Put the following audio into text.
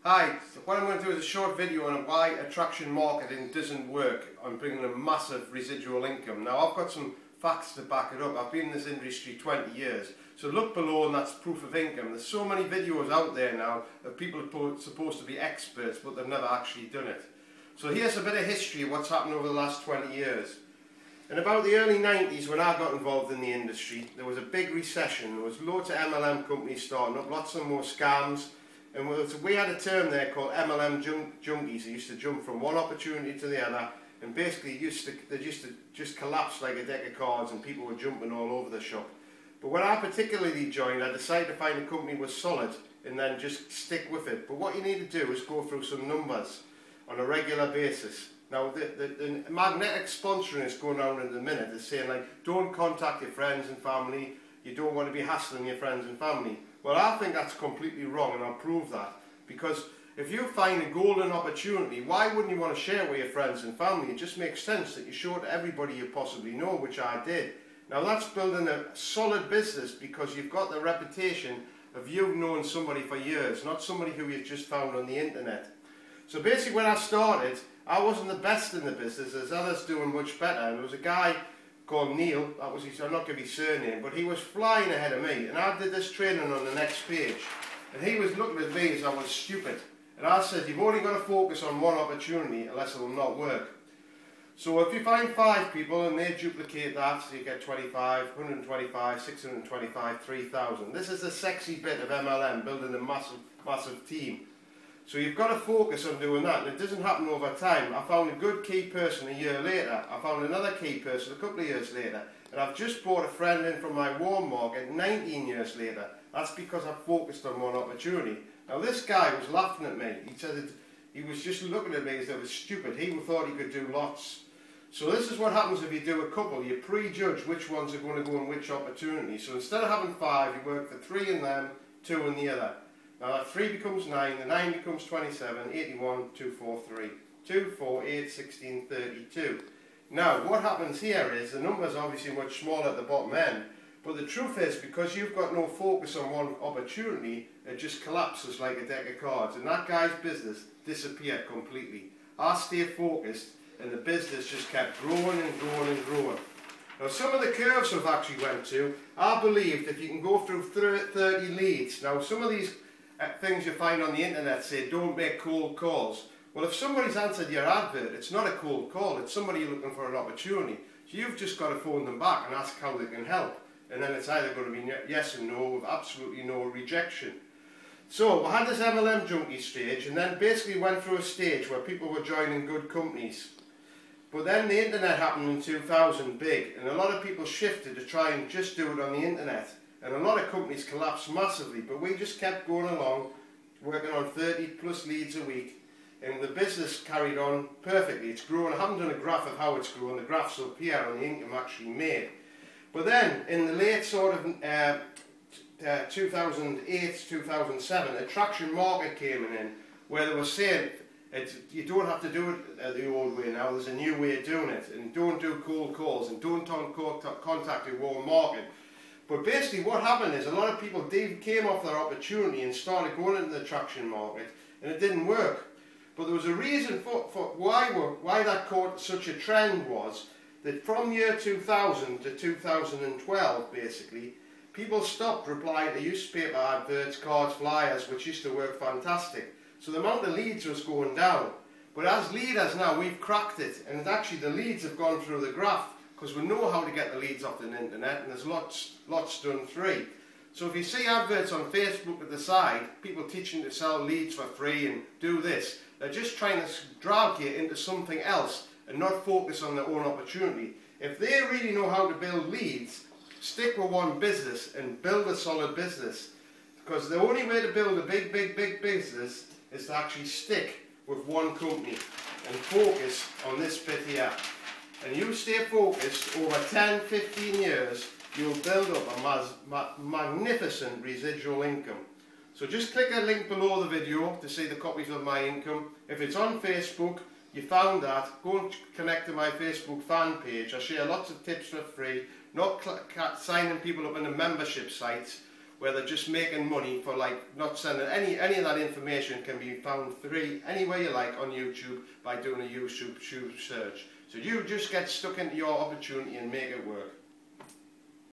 Hi, so what I'm going to do is a short video on why attraction marketing doesn't work on bringing a massive residual income. Now I've got some facts to back it up. I've been in this industry 20 years. So look below and that's proof of income. There's so many videos out there now of people supposed to be experts but they've never actually done it. So here's a bit of history of what's happened over the last 20 years. In about the early 90s, when I got involved in the industry, there was a big recession. There was loads of MLM companies starting up, lots of more scams. And we had a term there called MLM junkies. They used to jump from one opportunity to the other, and basically they used to just collapse like a deck of cards, and people were jumping all over the shop. But when I particularly joined, I decided to find a company was solid and then just stick with it. But what you need to do is go through some numbers on a regular basis. Now, the magnetic sponsoring is going around in a minute. It's saying, like, don't contact your friends and family. You don't want to be hassling your friends and family. Well, I think that's completely wrong, and I'll prove that. Because if you find a golden opportunity, why wouldn't you want to share it with your friends and family? It just makes sense that you show it to everybody you possibly know, which I did. Now, that's building a solid business because you've got the reputation of you knowing somebody for years, not somebody who you've just found on the internet. So basically, when I started, I wasn't the best in the business. There's others doing much better. And there was a guy called Neil, that was his, I'll not give his surname, but he was flying ahead of me. And I did this training on the next page. And he was looking at me as I was stupid. And I said, you've only got to focus on one opportunity, unless it will not work. So if you find 5 people and they duplicate that, so you get 25, 125, 625, 3,000. This is the sexy bit of MLM, building a massive team. So you've got to focus on doing that, and it doesn't happen over time. I found a good key person a year later. I found another key person a couple of years later. And I've just brought a friend in from my warm market 19 years later. That's because I focused on one opportunity. Now this guy was laughing at me. He said he was just looking at me as though I was stupid. He thought he could do lots. So this is what happens if you do a couple. You prejudge which ones are going to go in which opportunity. So instead of having 5, you work for 3 in them, 2 in the other. Now that 3 becomes 9, the 9 becomes 27, 81, 2, 4, 3. 2, 4, 8, 16, 32. Now what happens here is the number's obviously much smaller at the bottom end, but the truth is because you've got no focus on one opportunity, it just collapses like a deck of cards, and that guy's business disappeared completely. I stayed focused and the business just kept growing and growing and growing. Now some of the curves I've actually went to, I believed if you can go through 30 leads. Now some of these things you find on the internet say don't make cold calls. Well, if somebody's answered your advert, it's not a cold call, it's somebody looking for an opportunity. So you've just got to phone them back and ask how they can help. And then it's either going to be yes and no with absolutely no rejection. So I had this MLM junkie stage, and then basically went through a stage where people were joining good companies. But then the internet happened in 2000 big, and a lot of people shifted to try and just do it on the internet. And a lot of companies collapsed massively, but we just kept going along, working on 30 plus leads a week, and the business carried on perfectly. It's grown. I haven't done a graph of how it's grown. The graph's up here on the income actually made. But then, in the late sort of 2008, 2007, Attraction Market came in, where they were saying, you don't have to do it the old way now, there's a new way of doing it, and don't do cold calls, and don't contact your warm market. But basically what happened is a lot of people came off their opportunity and started going into the attraction market, and it didn't work. But there was a reason for why that caught such a trend was that from year 2000 to 2012 basically, people stopped replying to newspaper adverts, cards, flyers, which used to work fantastic. So the amount of leads was going down. But as leaders now, we've cracked it, and actually the leads have gone through the graph, because we know how to get the leads off the internet, and there's lots done free. So if you see adverts on Facebook at the side, people teaching to sell leads for free and do this, they're just trying to drag you into something else and not focus on their own opportunity. If they really know how to build leads, stick with one business and build a solid business. Because the only way to build a big business is to actually stick with one company and focus on this bit here. And you stay focused over 10, 15 years, you'll build up a magnificent residual income. So just click a link below the video to see the copies of my income. If it's on Facebook, you found that, go and connect to my Facebook fan page. I share lots of tips for free, not signing people up in the membership sites, where they're just making money for like not sending any of that information can be found free anywhere you like on YouTube by doing a YouTube search. So you just get stuck into your opportunity and make it work.